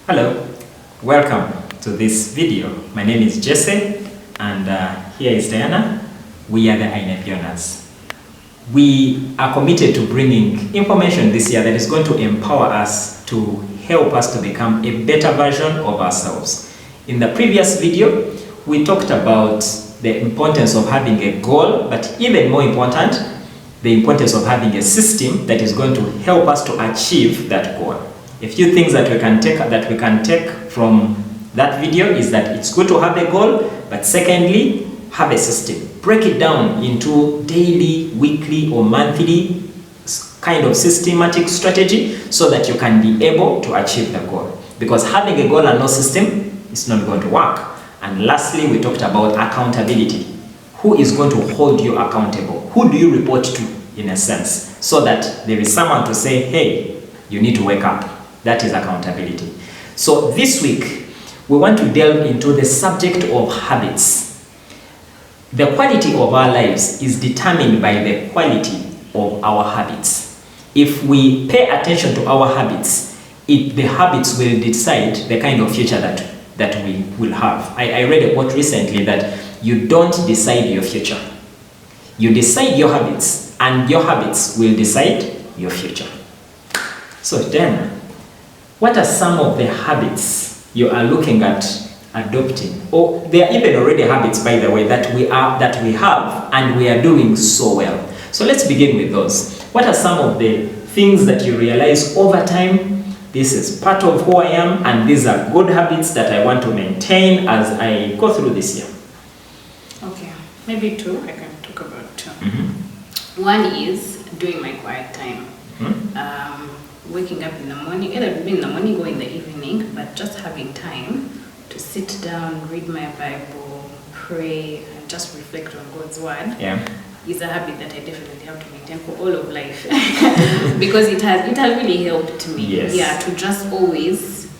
Hello, welcome to this video. My name is Jesse and here is Diana. We are the Inepioners. We are committed to bringing information this year that is going to empower us to help us to become a better version of ourselves. In the previous video, we talked about the importance of having a goal, but even more important, the importance of having a system that is going to help us to achieve that goal. A few things that we can take from that video is that it's good to have a goal, but secondly, have a system. Break it down into daily, weekly, or monthly kind of systematic strategy so that you can be able to achieve the goal. Because having a goal and no system is not going to work. And lastly, we talked about accountability. Who is going to hold you accountable? Who do you report to, in a sense, so that there is someone to say, hey, you need to wake up. That is accountability. So this week, we want to delve into the subject of habits. The quality of our lives is determined by the quality of our habits. If we pay attention to our habits, the habits will decide the kind of future that we will have. I read a quote recently that you don't decide your future. You decide your habits, and your habits will decide your future. So then, what are some of the habits you are looking at adopting? Or they are even already habits, by the way, that we have and we are doing so well. So let's begin with those. What are some of the things that you realize over time? This is part of who I am, and these are good habits that I want to maintain as I go through this year. Okay, maybe two. I can talk about two. Mm-hmm. One is doing my quiet time. Mm-hmm. Waking up in the morning, either in the morning or in the evening, but just having time to sit down, read my Bible, pray, and just reflect on God's word. Yeah. Is a habit that I definitely have to maintain for all of life because it has really helped me. Yes. Yeah, to just always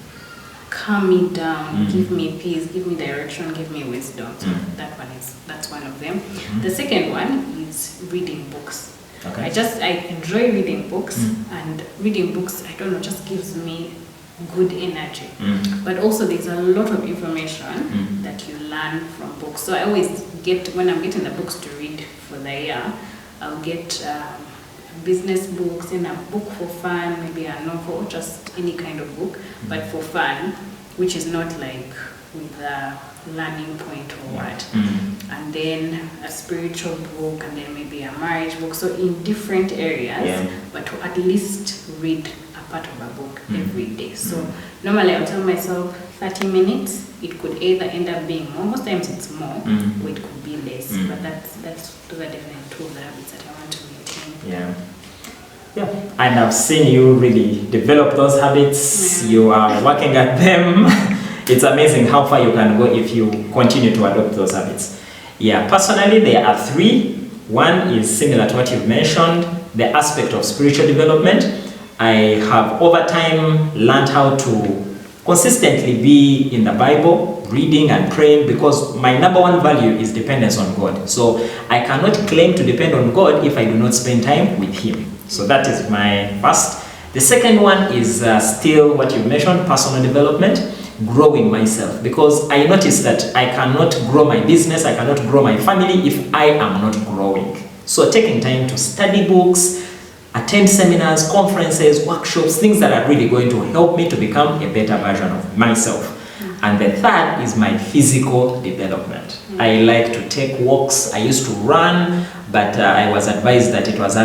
calm me down, give me peace, give me direction, give me wisdom. So that's one of them. The second one is reading books. Okay. I enjoy reading books, and reading books, I don't know, just gives me good energy. But also there's a lot of information that you learn from books. So I always when I'm getting the books to read for the year, I'll get business books and a book for fun, maybe a novel, just any kind of book, but for fun, which is not like with a learning point or what. And then a spiritual book, and then maybe a marriage book. So in different areas, but to at least read a part of a book every day. So normally I'll tell myself 30 minutes. It could either end up being more, most times it's more, or it could be less. But those are definitely two of the habits that I want to maintain. Yeah, and I've seen you really develop those habits. You are working at them. It's amazing how far you can go if you continue to adopt those habits. Yeah, personally, there are three. One is similar to what you've mentioned, the aspect of spiritual development. I have over time learned how to consistently be in the Bible, reading and praying, because my number one value is dependence on God. So I cannot claim to depend on God if I do not spend time with Him. So that is my first. The second one is still what you mentioned, personal development, growing myself, because I noticed that I cannot grow my business, I cannot grow my family if I am not growing. So taking time to study books, attend seminars, conferences, workshops, things that are really going to help me to become a better version of myself. And the third is my physical development. I like to take walks. I used to run, but I was advised that it was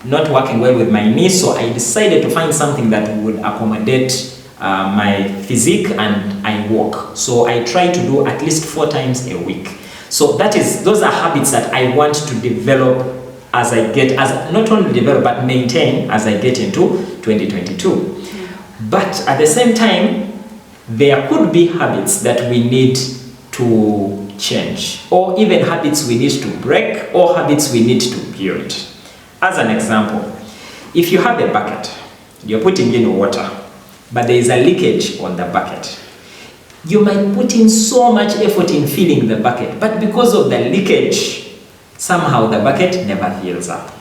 not working well with my knees, so I decided to find something that would accommodate my physique, and I walk. So I try to do at least 4 times a week. So those are habits that I want to develop not only develop but maintain as I get into 2022. But at the same time, there could be habits that we need to change, or even habits we need to break, or habits we need to build. As an example, if you have a bucket, you're putting in water, but there is a leakage on the bucket. You might put in so much effort in filling the bucket, but because of the leakage, somehow the bucket never fills up.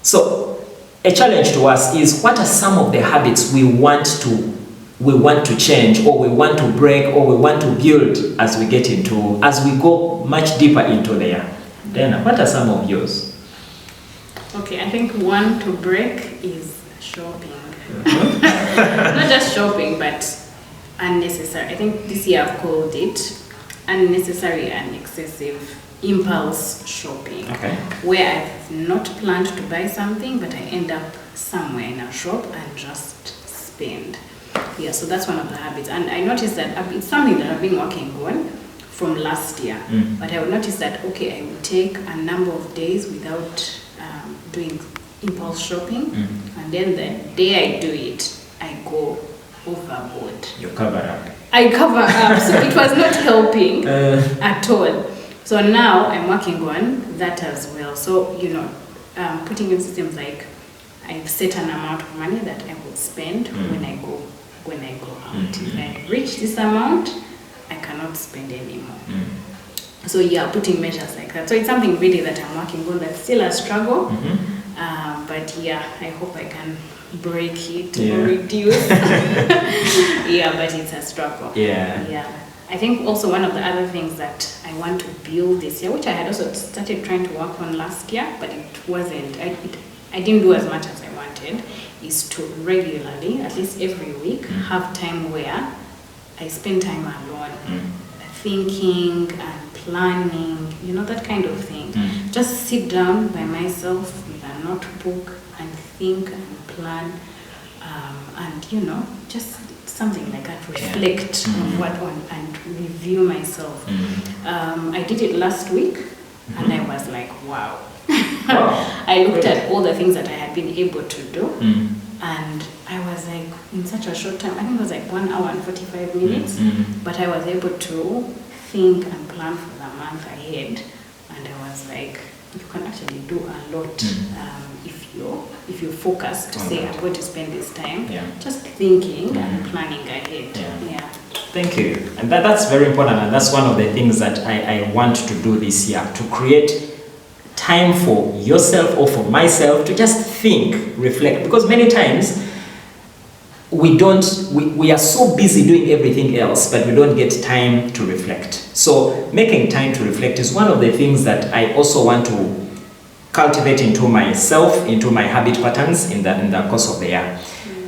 So a challenge to us is, what are some of the habits we want to change, or we want to break, or we want to build as we go much deeper into the year? Then what are some of yours? Okay, I think one to break is shopping. Not just shopping, but unnecessary. I think this year I've called it unnecessary and excessive impulse shopping. Okay. Where I've not planned to buy something, but I end up somewhere in a shop and just spend. Yeah, so that's one of the habits. And I noticed that it's something that I've been working on from last year. But I would notice that, okay, I would take a number of days without doing impulse shopping. And then the day I do it, I go overboard. You cover up. I cover up. So it was not helping at all. So now I'm working on that as well. So, putting in systems like, I've set an amount of money that I will spend when I go out. If I reach this amount, I cannot spend anymore. So yeah, putting measures like that. So it's something really that I'm working on, that's still a struggle. But yeah, I hope I can break it or reduce. Yeah, but it's a struggle. Yeah. I think also one of the other things that I want to build this year, which I had also started trying to work on last year, but it wasn't, I didn't do as much as I wanted, is to regularly, at least every week, have time where I spend time alone, thinking and planning, that kind of thing. Just sit down by myself with a notebook and think and plan, and just something like that, reflect on and review myself. I did it last week, and I was like, wow. I looked at all the things that I had been able to do, and I was like, in such a short time, I think it was like 1 hour and 45 minutes, but I was able to think and plan for the month ahead, and I was like, you can actually do a lot if you focus to say, I'm going to spend this time just thinking and planning ahead. Yeah. Thank you. And that's very important, and that's one of the things that I want to do this year, to create time for yourself or for myself to just think, reflect, because many times we are so busy doing everything else, but we don't get time to reflect. So making time to reflect is one of the things that I also want to cultivate into myself, into my habit patterns in the course of the year.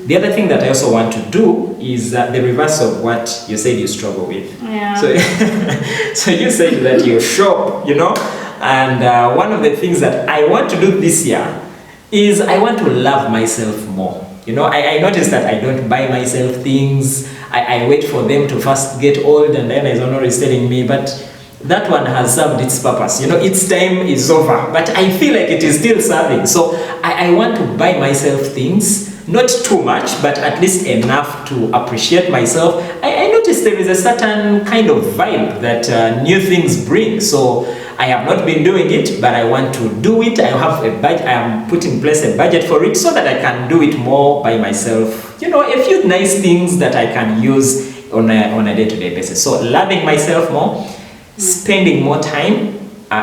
The other thing that I also want to do is the reverse of what you said you struggle with. Yeah. So you said that you shop, and one of the things that I want to do this year is I want to love myself more. I noticed that I don't buy myself things. I wait for them to first get old, and then as Honor is telling me, but that one has served its purpose. Its time is over, but I feel like it is still serving. So I want to buy myself things, not too much, but at least enough to appreciate myself. I noticed there is a certain kind of vibe that new things bring. So I have not been doing it, but I want to do it. I have a budget. I am putting in place a budget for it so that I can do it more by myself. A few nice things that I can use on a day-to-day basis. So loving myself more, spending more time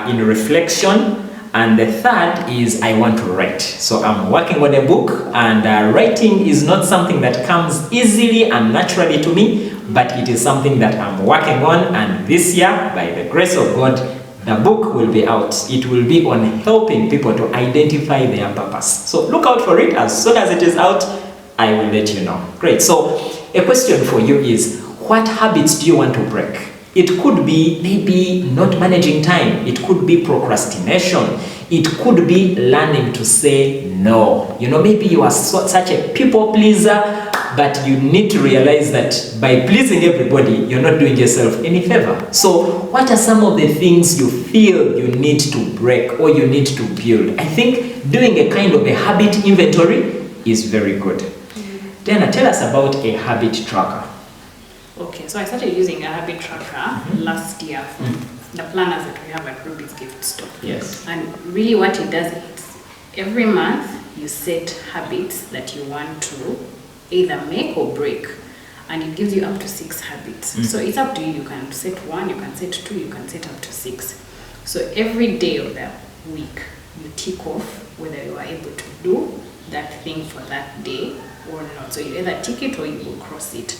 in reflection, and the third is I want to write. So I'm working on a book, and writing is not something that comes easily and naturally to me, but it is something that I'm working on, and this year, by the grace of God, the book will be out. It will be on helping people to identify their purpose. So look out for it. As soon as it is out, I will let you know. Great. So a question for you is, what habits do you want to break? It could be maybe not managing time. It could be procrastination. It could be learning to say no. Maybe you are such a people pleaser, but you need to realize that by pleasing everybody, you're not doing yourself any favor. So what are some of the things you feel you need to break or you need to build? I think doing a kind of a habit inventory is very good. Diana, tell us about a habit tracker. Okay, so I started using a habit tracker last year from the planners that we have at Ruby's Gift Store. Yes. And really what it does is every month you set habits that you want to either make or break, and it gives you up to 6 habits. So it's up to you. You can set 1, you can set 2, you can set up to 6. So every day of the week you tick off whether you are able to do that thing for that day or not. So you either tick it or you will cross it.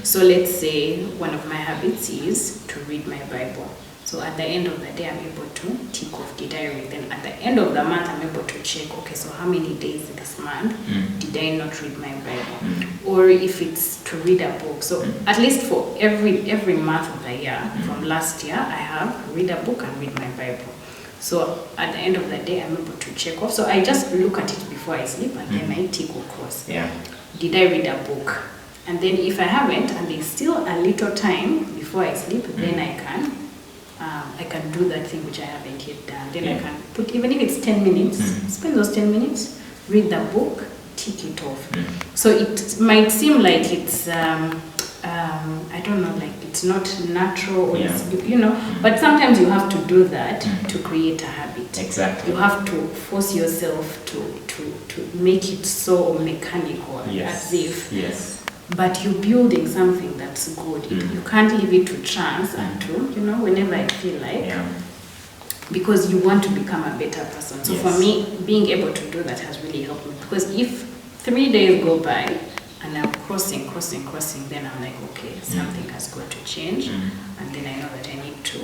So let's say one of my habits is to read my Bible. So at the end of the day, I'm able to tick off, did I read? Then at the end of the month, I'm able to check, okay, so how many days this month did I not read my Bible? Or if it's to read a book. So at least for every month of the year, from last year, I have read a book and read my Bible. So at the end of the day, I'm able to check off. So I just look at it before I sleep and then I tick or cross. Yeah. Did I read a book? And then if I haven't, and there's still a little time before I sleep, then I can do that thing which I haven't yet done. Then I can put, even if it's 10 minutes, spend those 10 minutes, read the book, tick it off. So it might seem like it's, I don't know, like it's not natural, or it's, you know, but sometimes you have to do that to create a habit. Exactly. You have to force yourself to make it so mechanical, as if. But you're building something that's good. You can't leave it to chance and to, you know, whenever I feel like, because you want to become a better person. So for me, being able to do that has really helped me, because if 3 days go by and I'm crossing, then I'm like, okay, something has got to change. And then I know that I need to,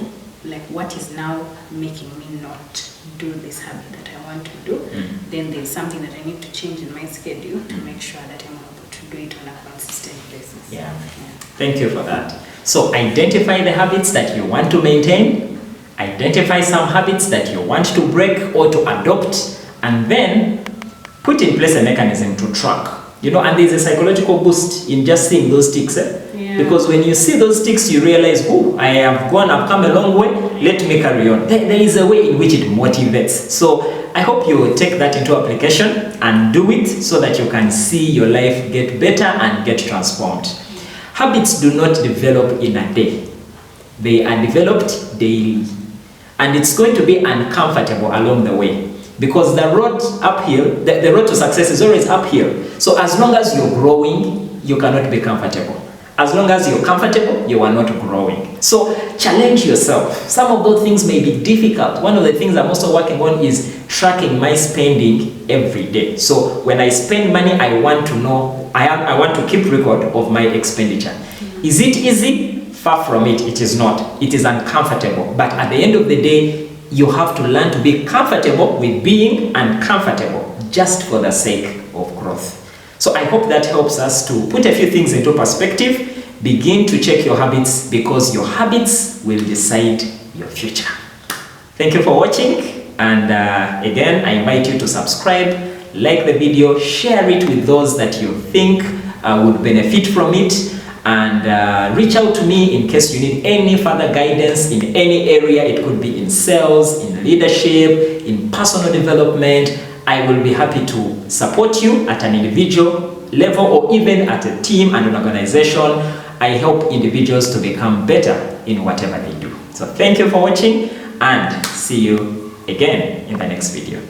like, what is now making me not do this habit that I want to do? Then there's something that I need to change in my schedule to make sure that I'm able to do it on a consistent basis. Thank you for that. So identify the habits that you want to maintain, identify some habits that you want to break or to adopt, and then put in place a mechanism to track. You know, and there's a psychological boost in just seeing those ticks. Because when you see those ticks, you realize, oh, I've come a long way, let me carry on. There is a way in which it motivates. So I hope you take that into application and do it so that you can see your life get better and get transformed. Habits do not develop in a day. They are developed daily. And it's going to be uncomfortable along the way. Because the road uphill, the road to success is always uphill. So as long as you're growing, you cannot be comfortable. As long as you're comfortable, you are not growing. So challenge yourself. Some of those things may be difficult. One of the things I'm also working on is tracking my spending every day. So when I spend money, I want to know, I want to keep record of my expenditure. Is it easy? Far from it, it is not. It is uncomfortable. But at the end of the day, you have to learn to be comfortable with being uncomfortable, just for the sake of growth. So I hope that helps us to put a few things into perspective. Begin to check your habits, because your habits will decide your future. Thank you for watching. And again, I invite you to subscribe, like the video, share it with those that you think would benefit from it. And reach out to me in case you need any further guidance in any area. It could be in sales, in leadership, in personal development. I will be happy to support you at an individual level or even at a team and an organization. I help individuals to become better in whatever they do. So thank you for watching, and see you again in the next video.